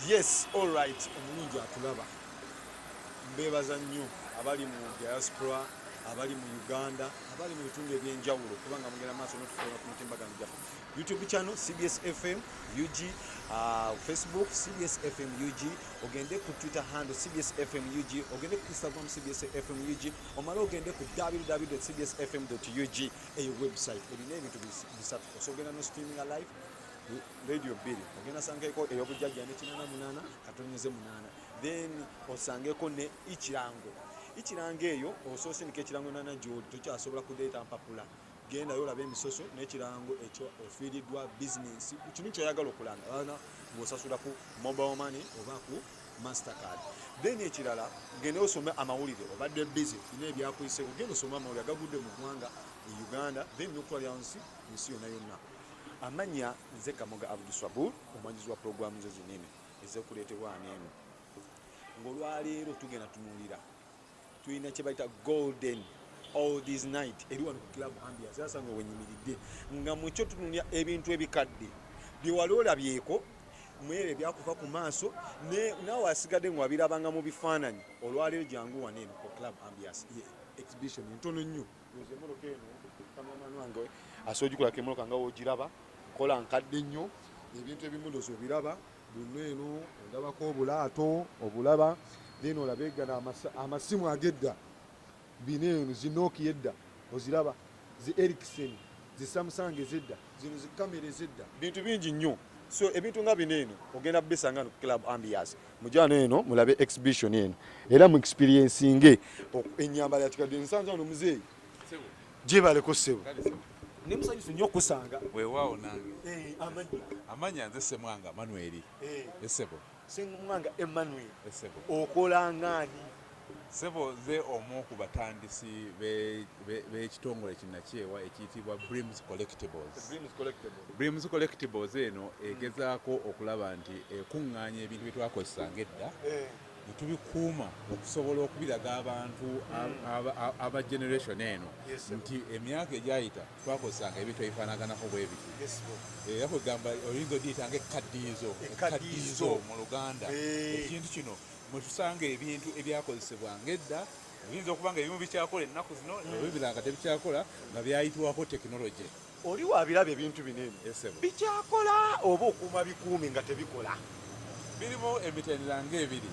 Yes, all right. Omulungi atulaba. Mbebaza nnyo abali mu diaspora, abali mu Uganda, abali mu bitundu ebyenjawulo kubanga mugenda maaso n'otufuula ku mutimbagano gyaffe. YouTube channel CBS FM UG, Facebook CBS FM UG, ogende ku Twitter handle CBS FM UG, ogende ku Instagram CBS FM UG, omala ogende ku www.cbsfm.ug eyo website. Erina ebintu bisatu. Osogenda no streaming live radio bill ogenda sangeko ey'obujjajja ne 88 katonyeze 8, then osangeko ne ikirango eyo osoose niko ekirango nana gy'oli tokyasobola kudeeta mpapula. Genda yolaba emisoso n'ekirango ekyo ofiiriddwa business kino kyoyagala okulanga bana ng'osasula ku mobile money oba ku Mastercard. Then ekirala genda osome amawulire obadde busy n'ebyakuyiseko genda osome amawulire agagudde mu ggwanga e Uganda then n'okukola yansi ensi yonna. Amanya nze Kamoga Abduswabur omwanyizi wa programu ze zinene ez'okuleetebwa aneeno. Ng'olwaleero tugenda tunuulira tulina kye bayita golden all this night eri wano ku club ambiance sasa nga wenyimiridde nga mukyo tunuulira ebintu ebikadde bye wali olabyeko mwere byakuva ku maaso naawe asigadde ng'wabirabanga mu bifaananyi. Olwaleero jangu waneeno ku club ambiance exhibition ntono nnyo emmotoka eno kameraman wange asoogikulako emmotoka nga woogiraba kola nkadde nnyo ebintu ebimu ndozi obiraba buno eno ondabako obulaato obulaba then olabegana amasimu agedda bino eno zi Nokia edda oziraba zi Ericsson zi Samsung ezedda zino zi kamera ezedda bintu bingi nnyo. So ebintu nga bino eno ogenda bisanga no club ambiance mujano eno mulabe exhibition eno era mu experiencing ennyambala yatikadde nsanza ono muzeeyi jibaleko ssebo ne musanyufu nnyo okusanga weewaawo nange amanya nze Ssemwanga Manuel Essebo. Ssemwanga Emmanuel Essebo okola ng'ani? Ssebo nze omu ku batandisi b'ekitongole kinnakyewa ekiyitibwa Brims Collectibles eno egezaako okulaba nti ekuŋŋaanya ebintu bye twakozesanga edda ne tubikuuma okusobola okubiraga abantu aba generation eno nti emyaka egyayita twakozesanga ebintu ebifaanaganako bwe biti. Era kwegamba oyinza odiyita ng'ekkaddiizo mu Luganda. Ekintu kino mwe tusanga ebintu ebyakozesebwanga edda ebiyinza okuba nga ebimu bikyakola ennaku zino ebibira nga tebikyakola nga byayitibwako tekinologi. Oli wabiraba ebintu binene bikyakola oba okuuma bikuumi nga tebikola? Birimu emitendera ng'ebiri.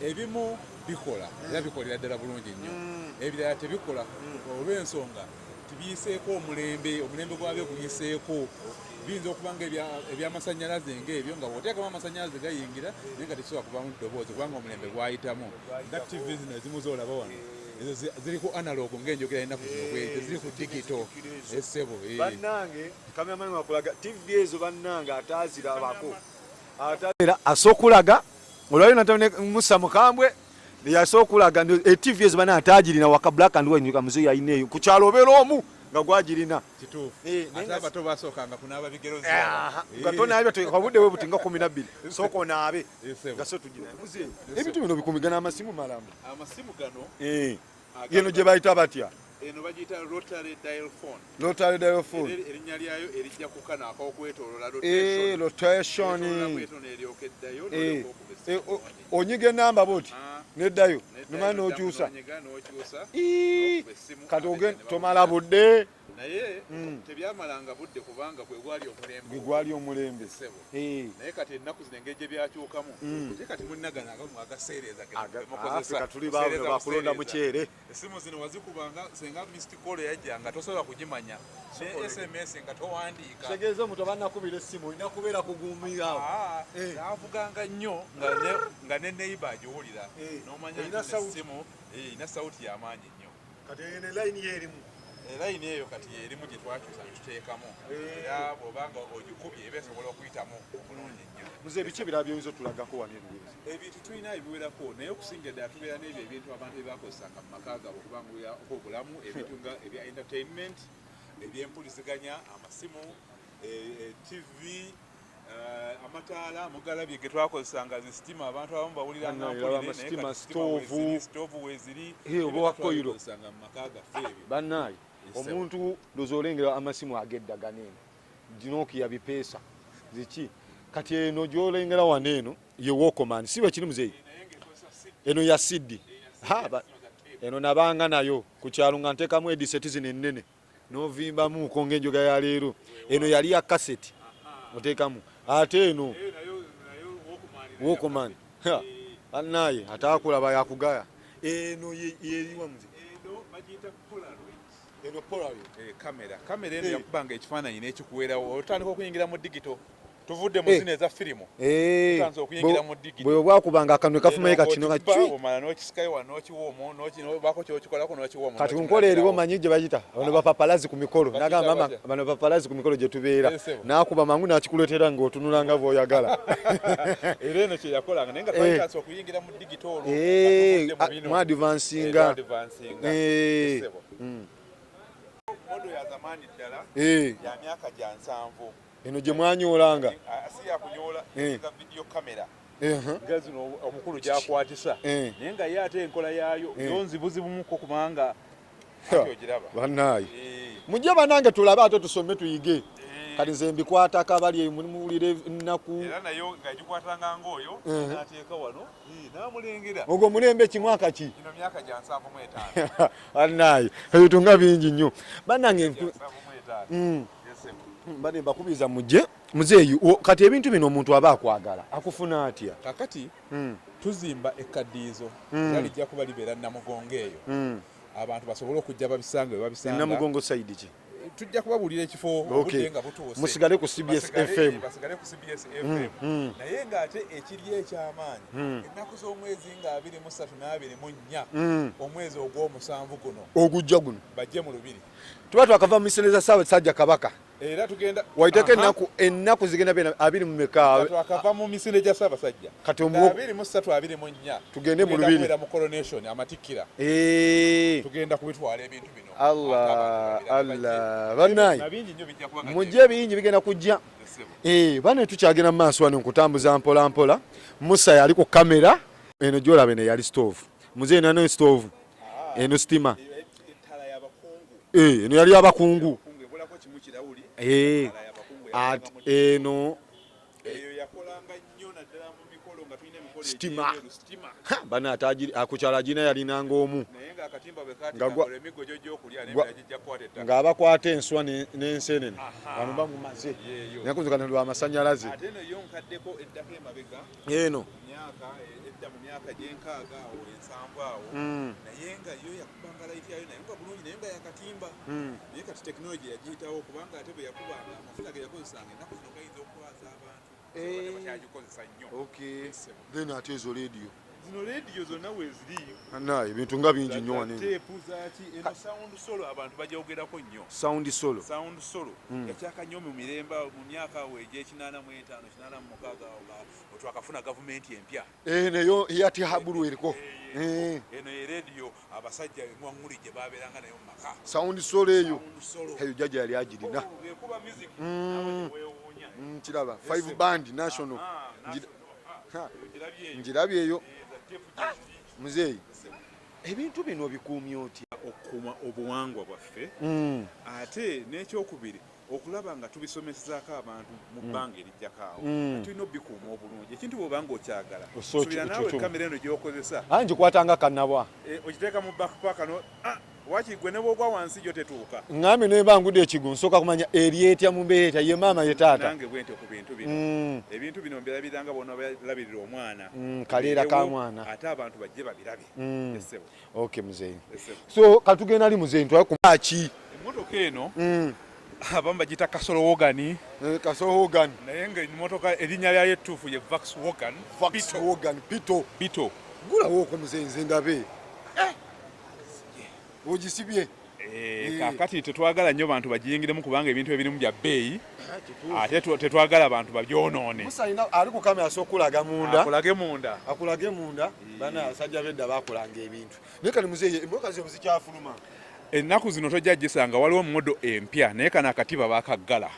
Ebimu bikola era bikolera ddala bulungi nnyo, ebirala tebikola olw'ensonga tibiyiseeko omulembe gwabyo guyiseeko. Biyinza okuba nga ebyamasannyalaze ng'ebyo nga bw'oteekamu amasannyalaze gayingira naye nga tekisobola kuvamu ddoboozi kubanga omulembe gwayitamu. Nga TV zino ezimu zoolaba wano ezo ziri ku analog ng'enjogera ennaku zino bw'ezo ziri ku digital. Essebo bannange kameramani wakulaga TV ezo bannange ataazirabako era asookulaga olwali natone Musa Mukambwe yasookulaga TV ezo bana ataagirina waka black and white nga muzeeyi ayineeyo ku kyalo obeera omu nga gwagirina. Kituufu ate abato basookanga kunaaba bigero nga tonaabye obudde bwe buti nga 12 sooka onaabe nga so tugina muzeeyi ebintu bino bikumigana amasimu malamu. Amasimu gano geno gye bayita batya? Eno bagiyita rotary dial phone. Erinnya lyayo erijja ku kano ak'okwetoolola rotation. Onyiga enamba bwoti neddayo nomala n'okyusa kati ogenda tomala budde naye tebyamalanga budde kubanga gwe gwali omulembe. Naye kati ennaku zino engeri gye byakyukamu naye kati munnagana agaseereeza tuli bakulonda mukyere. Essimu zino wazikubanga senga missed call yajjanga tosobola kugimanya ne SMS nga towandiika. Kitegeeza omuntu aba nakubira essimu olina kubeera kuguumirawo. Avuganga nnyo nga ne neighbor agiwulira n'omanya essimu ina sawuti y'amaanyi nnyo. Kati ene layini y'erimu. Layini eyo kati y'erimu gye twakyusa ne tuteekamu era bw'obanga ogikubye eba esobola okuyitamu bulungi nnyo. Muze biki ebirala by'oyinza otulagako wano ebiwezi? Ebintu tulina ebiwerako naye okusinga ddala tubeera n'ebyo ebintu abantu bye bakozesanga mu maka gaabwe okubanga obulamu ebintu nga ebya entertainment, ebyempuliziganya, amasimu, TV, amataala mugalabye ge twakozesanga zisitima abantu abamu bawulira stoovu weeziri oba wakoyiro mu maka gaffe ebyo. Bannaayi omuntu lozolengera amasimu ag'eddagano eno Nokia bipeesa ziki kati eno gyolengera wano eno ye Walkman si bwe kiri muzeeyi eno ya CD eno nabanga nayo ku kyalo nga nteekamu ediseti zino ennene n'ovimbamu ko ng'enjoga ya leero eno yali ya kaseti oteekamu ate eno Walkman annaye ataakulaba yakugaya eno yeriwa muze eno Polaroid kamera eno yakubanga ekifaananyi n'ekikuweerawo otandika okuyingira mu digito tuvudde mu zino eza firimu tutanze okuyingira mu digito bwe bwakubanga akanwe kafumayo katino omala n'okisikayo n'okiwoomu n'okibaako kyokikolako n'okiwoomu kati nkola eriwo manyi gye bayita bano bapapalazi ku mikolo nagamba mama bano bapapalazi ku mikolo gye tubeera n'akuba mangu n'akikuleetera ng'otunula nga bw'oyagala era eno kye yakolanga naye nga twatanze okuyingira mu digito olwo mu advansinga modo ya zamani ddala ya myaka gya 7 eno gye mwanyoolanga si yakunyola nga video kamera nga zino omukulu gyakwatisa naye nga ye ate enkola yaayo yo nzibuzibumu ko kubanga kyogiraba bannaayi mujje bannange tulabe ate tusome tuyige kati nze mbikwatako abali muwulire ennaku era nayo nga gikwatanga ng'oyo n'ateeka wano n'amulengera ogwo mulembe kimwaka ki ino myaka gya 75 bannaayi ebintu nga bingi nnyo bannange bane bakubiriza mujje muzeeyi kati ebintu bino omuntu aba akwagala akufuna atya kakati tuzimba ekkaddiizo era lijja kuba libeera namugongo eyo abantu basobole okujja babisanga we babisanga namugongo sayidi ki tujja kubabuulira ekifo obudde nga butuuse musigale ku CBS FM basigale ku CBS FM naye ng'ate ekiri eky'amaanyi ennaku z'omwezi nga 23 na 24 omwezi ogw'omusanvu guno ogujja guno bajje mu lubiri tuba twakava mu misereza Ssaabasajja Kabaka era tugenda waiteko ennaku zigenda bena 24 twakava mu misinde gya Ssaabasajja kati 23 24 tugende mu lubiri mu coronation amatikkira tugenda kubitwala ebintu bino Allah bannaayi nabingi nnyo bijja kuba mujje bingi bigenda kujja bane tukyagenda mu maaso wano nkutambuza mpola mpola Musa yali ku kamera eno gyolaba eno yali stove muzeeyi nano stove eno stima eno yali abakungu eno stima bana akukyala gina yalinanga omu ng'abakwata enswa n'ensenene bano bamumaze nakuzukana lwa masanyalaze eno mu myaka gyenkaaga awo ensanvu awo naye nga yo yakubanga layiti yayo naye nga bulungi naye nga yakatimba naye kati tekinologi yagiyitawo kubanga ate bwe yakubanga amafuta ge yakozesanga ennaku zino gayinza okwaza abantu bakyagikozesa nnyo then ate ezo leediyo zino leediyo zonna weeziri annaye ebintu nga bingi nnyo wano teepu zaaki eno sound solo abantu bajyogerako nnyo sound solo yakyaka nnyo mu mirembe mu myaka awo egy'ekinaana mu etaano kinaana mu mukaaga twakafuna gavumenti empya neyo yati habulu eriko eno yereediyo abasajja eŋwaŋŋuli gye babeeranga nayo mu maka sound solo eyo jjajja yali agirina ekuba music kiraba 5 band national njirabye eyo muzeeyi ebintu bino bikuumye otya okukuuma obuwangwa bwaffe ate n'ekyokubiri okulaba nga tubisomesezaako abantu mu bbanga erijjako awo tulina obikuuma obulungi ekintu bw'obanga okyagala subira naawe kamera eno gy'okozesa ngikwatanga kannabwa ogiteeka mu backpack wakiri gwe ne bwogwa wansi gyo tetuuka ngambe nemba ngudde ekigu nsooka kumanya eryetya mu mbeera etya ye maama ye taata nange bwentyo ku bintu bino ebintu bino mbirabiranga bona balabirira omwana kaleera ka mwana ate abantu bajje babirabe essebo okay muzeeyi so katugenda ali muzeeyi ntwale ku maki emmotoka eno abamu bagita Kasolo Wogan Kasolo Wogan naye nga emmotoka erinnya lyayo ettuufu ye Volkswagen Beetle gulawo ko muzeeyi nze ndabe ogisibye kakati tetwagala nnyo bantu bagiyingiremu kubanga ebintu ebirimu bya bbeeyi ate tetwagala abantu babyonoone musaina ali ku kamera asokulaga munda akulage munda bana asajja bedda bakulanga ebintu naye kali muzeeyi emmotoka zino zikyafuluma ennaku zino tojja gisanga waliwo modo empya naye kana akatiba bakaggala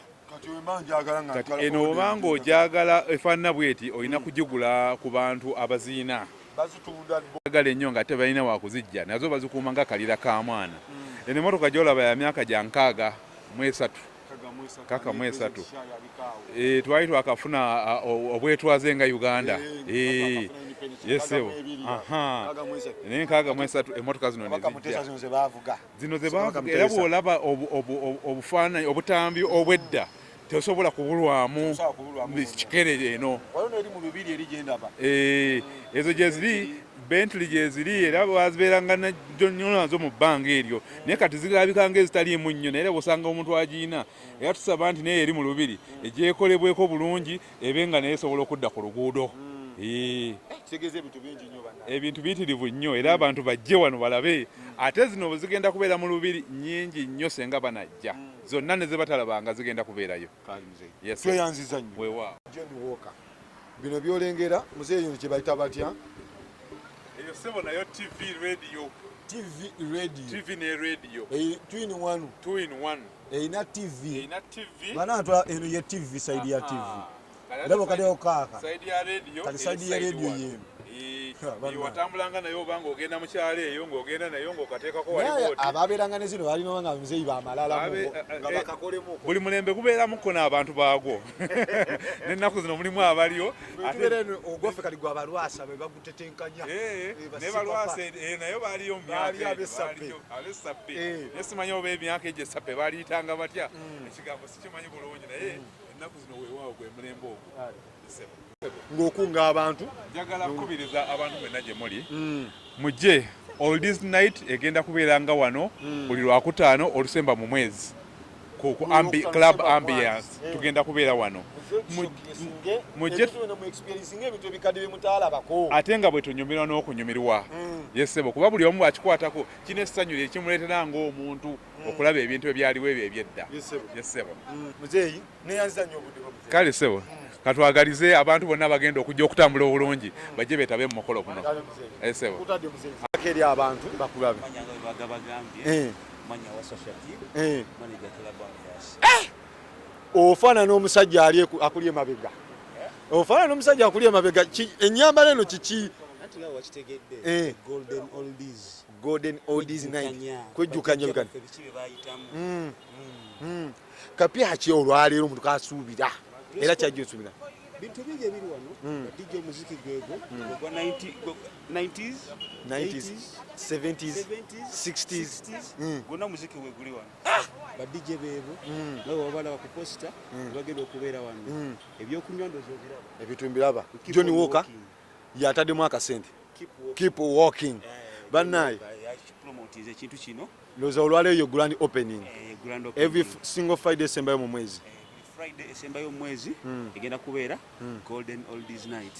kati eno obanga ogyagala efaanana bweti olina kugigula ku bantu abaziina bazitunda ennyo nga tebalina wakuzijja nazo bazikuuma nga kalira ka mwana eno emotoka gyolaba ya myaka gya 63 kaka mu 3 twali twakafuna obwetwaze nga Uganda yesebo naye 63 emotoka zino zino ze bavuga era bw'olaba obufaananyi obutambi obwedda tosobola kubulwamu kikere eno ezo gye ziri Bentley gye ziri era bazibeeranga nazo mu bbanga eryo naye kati zirabika ng'ezitaliimu nnyo naye bw'osanga omuntu agiina era tusaba nti naye eri mu lubiri egyekolebweko bulungi ebe nga naye esobola okudda ku luguudo ebintu biyitirivu nnyo era abantu bajje wano balabe ate zino bwe zigenda kubeera mu lubiri nnyingi nnyo senga banajja zonna ne ze batalabanga zigenda kubeerayo. Tweyanziza nnyo weewaawo John Walker bino byolengera muzeeyi kye bayita batya eyo sebo nayo TV radio ne radio two in one eyina TV banatwa eno ye TV side ya TV lebo kadeo kaka side ya radio kali side ya radio yenu watambulanga nayo obanga ogenda mu kyalo eyo ng'ogenda nayo ng'okateekako wali ababeeranga ne zino balina nga muzeeyi bamalala nga bakakolemu buli mulembe gubeeramuko n'abantu baagwo n'ennaku zino mulimu abaliyo ogwaffe kali gwa balwasa be bagutetenkanya ne balwasa nayo baaliyo mu myaka ab'essappe naye simanyi oba emyaka egyo essappe baaliyitanga batya ekigambo sikimanyi bulungi naye ennaku zino weewaawo gwe mulembe ogwo ng'okunga abantu njagala kukubiriza abantu mwenna gye muli mujje oldies night egenda kubeeranga wano buli lwakutaano olusemba mu mwezi ku club ambiance tugenda kubeera wano mujje ate nga bwe tunyumirwa n'okunyumirwa yesebo kuba buli omu akikwatako kino essanyu lye kimuleetera ng'omuntu okulaba ebintu ebyaliwo ebyo ebyedda yesebo muzeeyi neyanziza nnyo obudde kale sebo katwagalize abantu bonna bagenda okujja okutambula obulungi bajje beetabe mu mukolo guno esebo eri abantu bakulabe ofaana n'omusajja akuli emabega ofaana n'omusajja akuli emabega ennyambala eno kiki golden oldies night kwejjukanya kapyaki olwaleero omuntu kasuubira era kyajja osuubira bintu bingi ebiri wano badijja omuziki gwegwo gwa 90s 70s 60s gwonna omuziki weguli wano badijje beebo nawe wabalaba ku posita bagenda okubeera wano ebyokunywa ndozo biraba ebitumbiraba John Walker yataddemu akasente keep walking bannaye promotize ekintu kino loza olwaleero yo grand opening every single Friday esembayo mu mwezi Friday esembayo omwezi egenda kubeera golden oldies night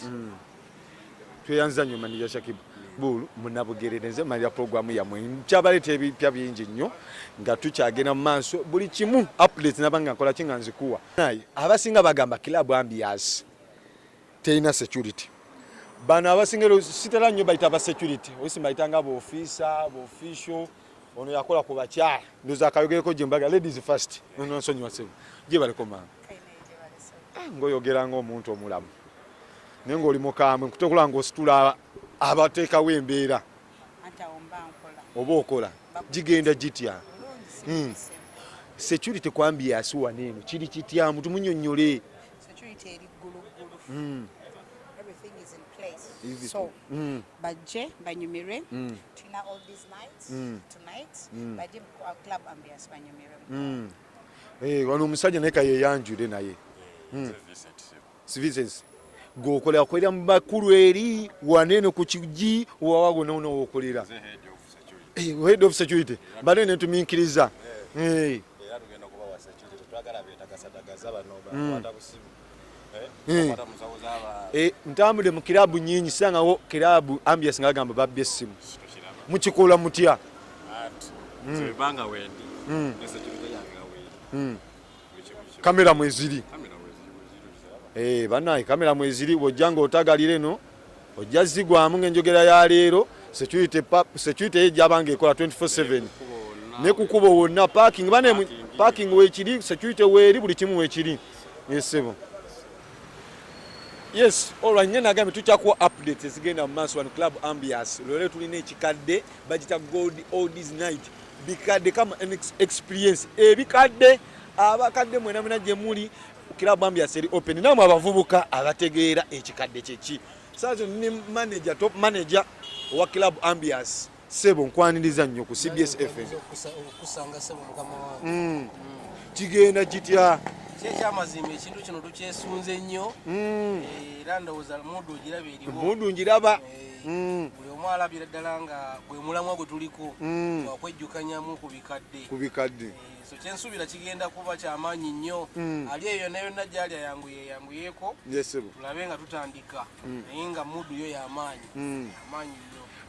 tweyanziza nnyo manija Shakib Bulu munabugerereze malira programu yamwe kyabaleeta ebipya bingi nnyo nga tukyagenda mu maaso buli kimu update nabanga nkola kinga nzikuwa naye abasinga bagamba club ambiance terina security bano abasingero sitera nnyo bayita aba security oyisi bayitanga abo official ono yakola ku bakyala ndoza akayogereko gye mbaga ladies first ono nsonyi wasebo gye baleko mama ngoyogera ng'omuntu omulamu naye ng'oli mukamwe nkutekula ng'ositula abateekawo embeera oba okola gigenda gitya security kwambi yasuwa neeno kiri kitya mutu munnyonnyole So, bajje banyumire tina all these nights tonight bajje club ambiance banyumire wano omusajja naye kayeyanjule naye Vincent gwokolera kolera mu bakulu eri wanene ku kigi wawago nono wokolera head of security bale ne tuminkiriza ntambule mu kilabu nyinyi sangawo kilabu ambiance ngagamba babbe essimu mukikola mutya banga wendi kamera mweziri banaye kamera mweziri wojjanga otagalire no ojja zigwamu ng'enjogera ya leero security ejjabanga ekola 24/7 ne kukuba wonna parking bane parking weekiri security weeri buli kimu weekiri yesebo yes alright nyena gambe tuchakuwa updates zigenda mu maaso wano club ambiance lero tulina ekikadde bagita gold oldies night bikadde kama experience ebikadde abakadde mwena gye muli Club Ambience eri open namwe abavubuka abategeera ekikadde kyeki saazo ne manager top manager wa Club Ambience Sebo nkwaniriza nnyo ku CBS FM okusanga Sebo mukama wange kigenda kitya kyamazima ekintu kino tukyesunze nnyo era ndowooza mudu ogiraba eriwo mudu ngiraba buli omu alabira ddala nga gwe mulamwa gwe tuliko wakwejjukanyamu ku bikadde so kyensuubira kigenda kuba kyamaanyi nnyo ali eyo yonna yonna gyali yanguyeko tulabe nga tutandika naye nga mudu yo y'amaanyi nnyo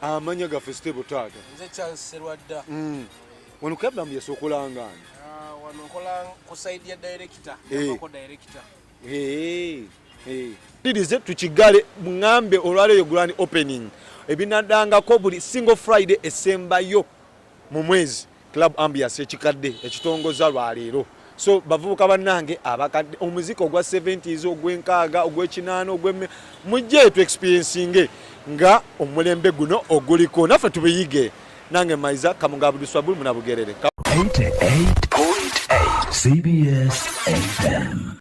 amanya gaffe Stable taata nze Charles Serwadda wano Club Ambience okolangani wano nkola ku side ya director yamako director dirize tukigale mungambe olwaleero grand opening ebinadangako buli single Friday esembayo mu mwezi Club Ambience ekikadde ekitongoza lwaleero so bavubuka bannange abakadde omuziki ogwa 70s ogw'enkaaga ogw'ekinaana ogw'emme mujje tu experiencing nga omulembe guno oguliko naffe tubiyige nange maiza Kamunga Abduswabul munabugerere 88.8 CBS FM